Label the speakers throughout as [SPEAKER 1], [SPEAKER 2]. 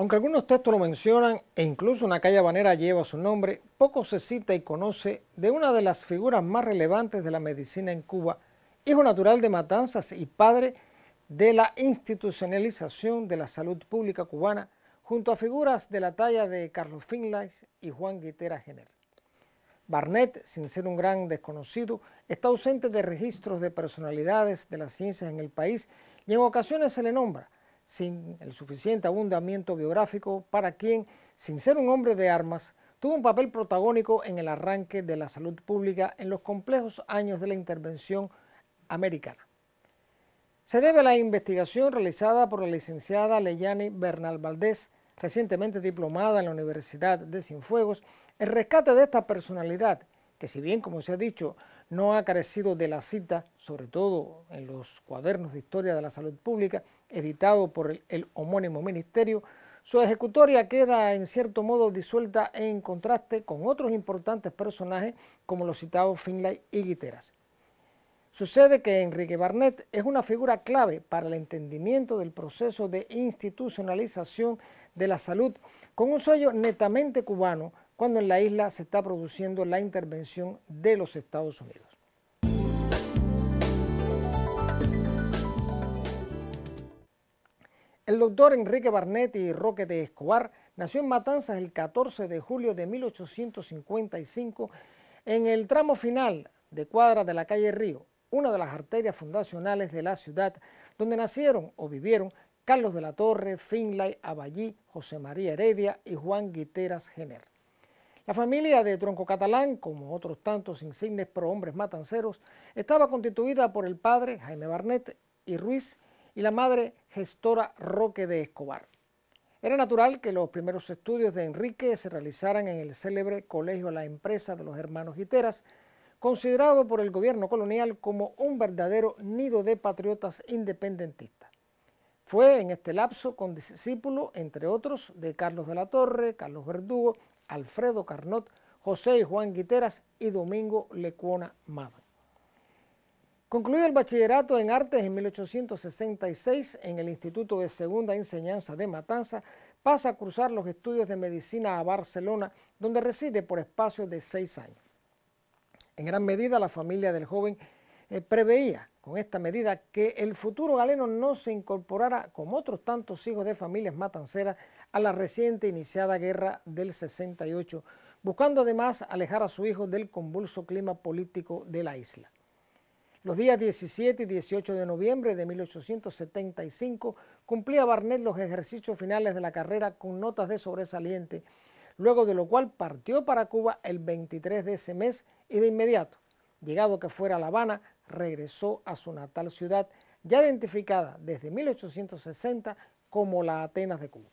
[SPEAKER 1] Aunque algunos textos lo mencionan e incluso una calle habanera lleva su nombre, poco se cita y conoce de una de las figuras más relevantes de la medicina en Cuba, hijo natural de Matanzas y padre de la institucionalización de la salud pública cubana, junto a figuras de la talla de Carlos Finlay y Juan Guitera Jenner. Barnett, sin ser un gran desconocido, está ausente de registros de personalidades de las ciencias en el país y en ocasiones se le nombra, sin el suficiente abundamiento biográfico para quien, sin ser un hombre de armas, tuvo un papel protagónico en el arranque de la salud pública en los complejos años de la intervención americana. Se debe a la investigación realizada por la licenciada Leyani Bernal Valdés, recientemente diplomada en la Universidad de Cienfuegos, el rescate de esta personalidad, que si bien, como se ha dicho, no ha carecido de la cita, sobre todo en los cuadernos de historia de la salud pública, editado por el homónimo ministerio, su ejecutoria queda en cierto modo disuelta en contraste con otros importantes personajes como los citados Finlay y Guiteras. Sucede que Enrique Barnett es una figura clave para el entendimiento del proceso de institucionalización de la salud con un sello netamente cubano cuando en la isla se está produciendo la intervención de los Estados Unidos. El doctor Enrique Barnett y Roque de Escobar nació en Matanzas el 14 de julio de 1855 en el tramo final de cuadra de la calle Río, una de las arterias fundacionales de la ciudad, donde nacieron o vivieron Carlos de la Torre, Finlay, Aballí, José María Heredia y Juan Guiteras Jenner. La familia de tronco catalán, como otros tantos insignes prohombres matanceros, estaba constituida por el padre Jaime Barnett y Ruiz y la madre gestora Roque de Escobar. Era natural que los primeros estudios de Enrique se realizaran en el célebre Colegio La Empresa de los Hermanos Guiteras, considerado por el gobierno colonial como un verdadero nido de patriotas independentistas. Fue en este lapso condiscípulo, entre otros, de Carlos de la Torre, Carlos Verdugo, Alfredo Carnot, José y Juan Guiteras y Domingo Lecuona Madan. Concluido el bachillerato en artes en 1866 en el Instituto de Segunda Enseñanza de Matanzas, pasa a cursar los estudios de medicina a Barcelona, donde reside por espacio de 6 años. En gran medida la familia del joven preveía con esta medida que el futuro galeno no se incorporara, como otros tantos hijos de familias matanceras, a la reciente iniciada guerra del 68, buscando además alejar a su hijo del convulso clima político de la isla. Los días 17 y 18 de noviembre de 1875 cumplía Barnett los ejercicios finales de la carrera con notas de sobresaliente, luego de lo cual partió para Cuba el 23 de ese mes y de inmediato, llegado que fuera a La Habana, regresó a su natal ciudad, ya identificada desde 1860 como la Atenas de Cuba.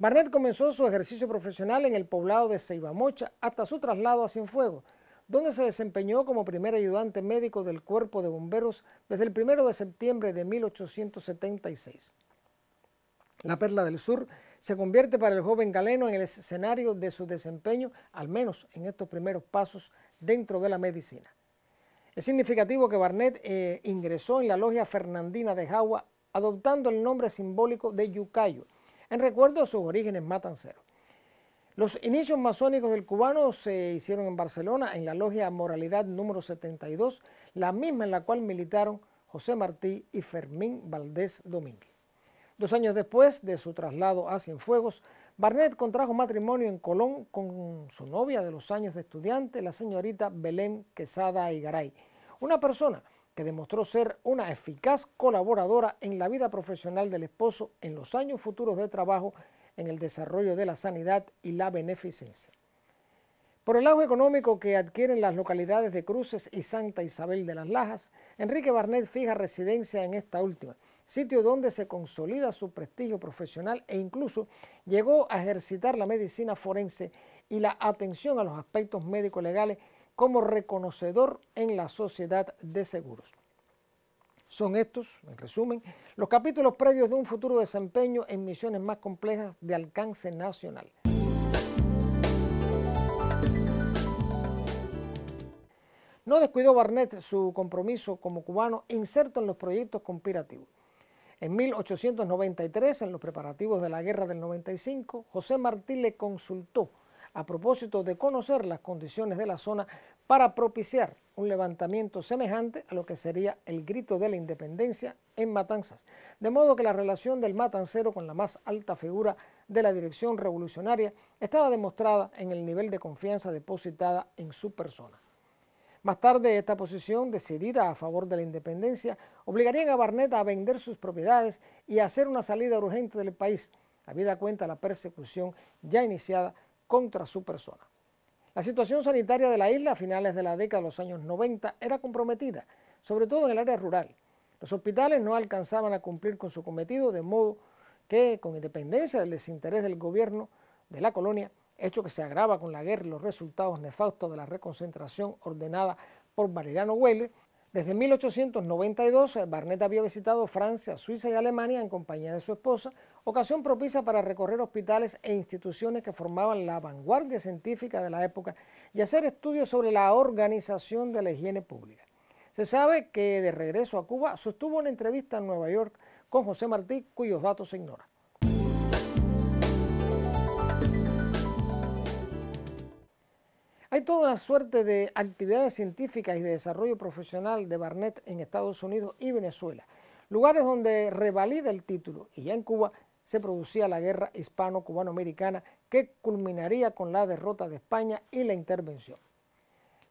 [SPEAKER 1] Barnett comenzó su ejercicio profesional en el poblado de Ceibamocha hasta su traslado a Cienfuegos, donde se desempeñó como primer ayudante médico del Cuerpo de Bomberos desde el 1 de septiembre de 1876. La Perla del Sur se convierte para el joven galeno en el escenario de su desempeño, al menos en estos primeros pasos dentro de la medicina. Es significativo que Barnett ingresó en la logia fernandina de Jagua, adoptando el nombre simbólico de Yucayo, en recuerdo a sus orígenes matanceros. Los inicios masónicos del cubano se hicieron en Barcelona, en la logia Moralidad número 72, la misma en la cual militaron José Martí y Fermín Valdés Domínguez. 2 años después de su traslado a Cienfuegos, Barnett contrajo matrimonio en Colón con su novia de los años de estudiante, la señorita Belén Quesada Igaray, una persona que demostró ser una eficaz colaboradora en la vida profesional del esposo en los años futuros de trabajo en el desarrollo de la sanidad y la beneficencia. Por el auge económico que adquieren las localidades de Cruces y Santa Isabel de las Lajas, Enrique Barnett fija residencia en esta última, sitio donde se consolida su prestigio profesional e incluso llegó a ejercitar la medicina forense y la atención a los aspectos médico-legales como reconocedor en la sociedad de seguros. Son estos, en resumen, los capítulos previos de un futuro desempeño en misiones más complejas de alcance nacional. No descuidó Barnett su compromiso como cubano inserto en los proyectos conspirativos. En 1893, en los preparativos de la Guerra del 95, José Martí le consultó a propósito de conocer las condiciones de la zona para propiciar un levantamiento semejante a lo que sería el grito de la independencia en Matanzas, de modo que la relación del matancero con la más alta figura de la dirección revolucionaria estaba demostrada en el nivel de confianza depositada en su persona. Más tarde, esta posición, decidida a favor de la independencia, obligaría a Barnett a vender sus propiedades y a hacer una salida urgente del país, habida cuenta la persecución ya iniciada contra su persona. La situación sanitaria de la isla a finales de la década de los años 90 era comprometida, sobre todo en el área rural. Los hospitales no alcanzaban a cumplir con su cometido, de modo que, con independencia del desinterés del gobierno de la colonia, hecho que se agrava con la guerra y los resultados nefastos de la reconcentración ordenada por Mariano Weyler, desde 1892 Barnett había visitado Francia, Suiza y Alemania en compañía de su esposa, ocasión propicia para recorrer hospitales e instituciones que formaban la vanguardia científica de la época y hacer estudios sobre la organización de la higiene pública. Se sabe que de regreso a Cuba sostuvo una entrevista en Nueva York con José Martí, cuyos datos se ignoran. Hay toda una suerte de actividades científicas y de desarrollo profesional de Barnett en Estados Unidos y Venezuela, lugares donde revalida el título, y ya en Cuba se producía la guerra hispano-cubano-americana que culminaría con la derrota de España y la intervención.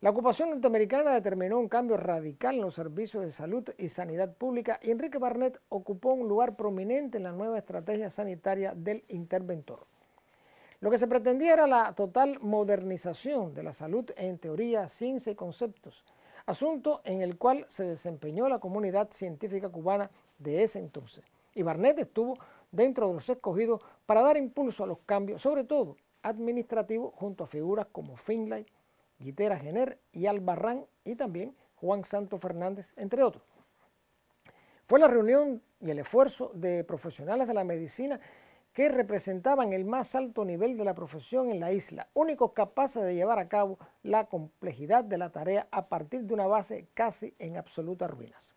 [SPEAKER 1] La ocupación norteamericana determinó un cambio radical en los servicios de salud y sanidad pública y Enrique Barnett ocupó un lugar prominente en la nueva estrategia sanitaria del interventor. Lo que se pretendía era la total modernización de la salud en teoría, ciencia y conceptos, asunto en el cual se desempeñó la comunidad científica cubana de ese entonces. Y Barnett estuvo dentro de los escogidos para dar impulso a los cambios, sobre todo administrativos, junto a figuras como Finlay, Guitera Jenner y Albarrán y también Juan Santo Fernández, entre otros. Fue la reunión y el esfuerzo de profesionales de la medicina que representaban el más alto nivel de la profesión en la isla, únicos capaces de llevar a cabo la complejidad de la tarea a partir de una base casi en absolutas ruinas.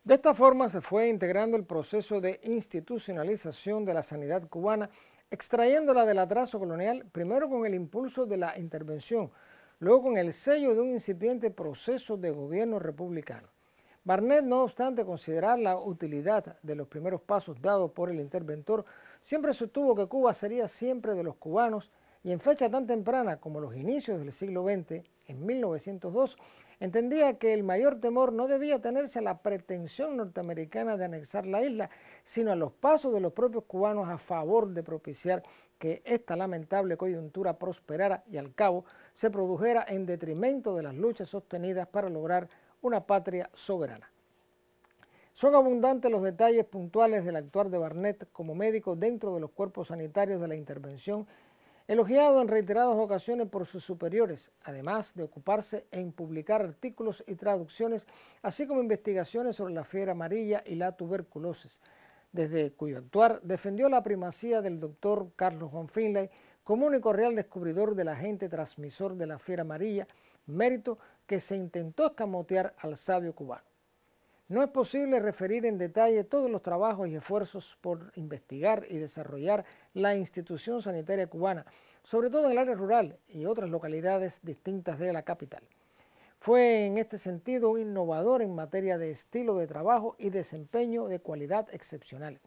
[SPEAKER 1] De esta forma se fue integrando el proceso de institucionalización de la sanidad cubana, extrayéndola del atraso colonial, primero con el impulso de la intervención, luego con el sello de un incipiente proceso de gobierno republicano. Barnett, no obstante considerar la utilidad de los primeros pasos dados por el interventor, siempre sostuvo que Cuba sería siempre de los cubanos y en fecha tan temprana como los inicios del siglo XX, en 1902, entendía que el mayor temor no debía tenerse a la pretensión norteamericana de anexar la isla, sino a los pasos de los propios cubanos a favor de propiciar que esta lamentable coyuntura prosperara y al cabo se produjera en detrimento de las luchas sostenidas para lograr una patria soberana. Son abundantes los detalles puntuales del actuar de Barnett como médico dentro de los cuerpos sanitarios de la intervención, elogiado en reiteradas ocasiones por sus superiores, además de ocuparse en publicar artículos y traducciones, así como investigaciones sobre la fiebre amarilla y la tuberculosis, desde cuyo actuar defendió la primacía del doctor Carlos Juan Finlay como único real descubridor del agente transmisor de la fiebre amarilla, mérito que se intentó escamotear al sabio cubano. No es posible referir en detalle todos los trabajos y esfuerzos por investigar y desarrollar la institución sanitaria cubana, sobre todo en el área rural y otras localidades distintas de la capital. Fue en este sentido un innovador en materia de estilo de trabajo y desempeño de cualidad excepcional,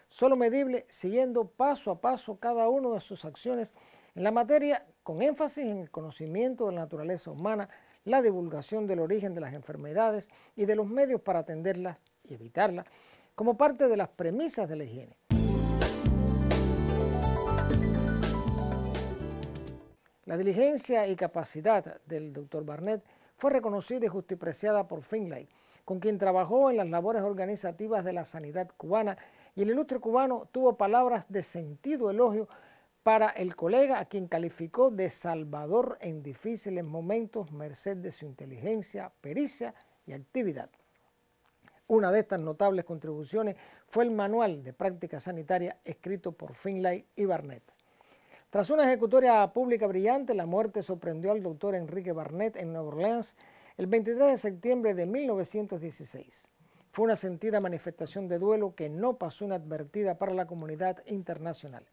[SPEAKER 1] solo medible siguiendo paso a paso cada una de sus acciones en la materia, con énfasis en el conocimiento de la naturaleza humana, la divulgación del origen de las enfermedades y de los medios para atenderlas y evitarlas, como parte de las premisas de la higiene. La diligencia y capacidad del Dr. Barnett fue reconocida y justipreciada por Finlay, con quien trabajó en las labores organizativas de la sanidad cubana, y el ilustre cubano tuvo palabras de sentido elogio para el colega, a quien calificó de salvador en difíciles momentos merced de su inteligencia, pericia y actividad. Una de estas notables contribuciones fue el Manual de Práctica Sanitaria escrito por Finlay y Barnett. Tras una ejecutoria pública brillante, la muerte sorprendió al doctor Enrique Barnett en Nueva Orleans el 23 de septiembre de 1916. Fue una sentida manifestación de duelo que no pasó inadvertida para la comunidad internacional.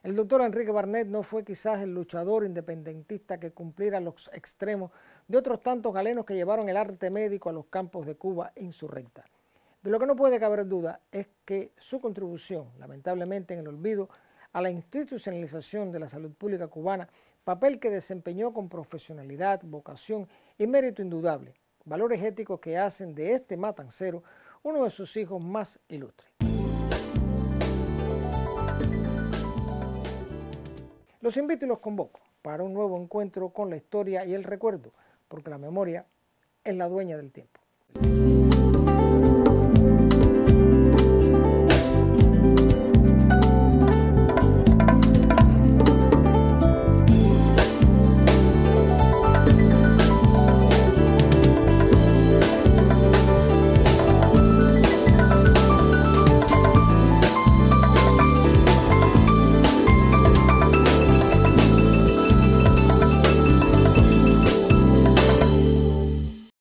[SPEAKER 1] El doctor Enrique Barnett no fue quizás el luchador independentista que cumpliera los extremos de otros tantos galenos que llevaron el arte médico a los campos de Cuba insurrecta. De lo que no puede caber duda es que su contribución, lamentablemente en el olvido, a la institucionalización de la salud pública cubana, papel que desempeñó con profesionalidad, vocación y mérito indudable, valores éticos que hacen de este matancero uno de sus hijos más ilustres. Los invito y los convoco para un nuevo encuentro con la historia y el recuerdo, porque la memoria es la dueña del tiempo.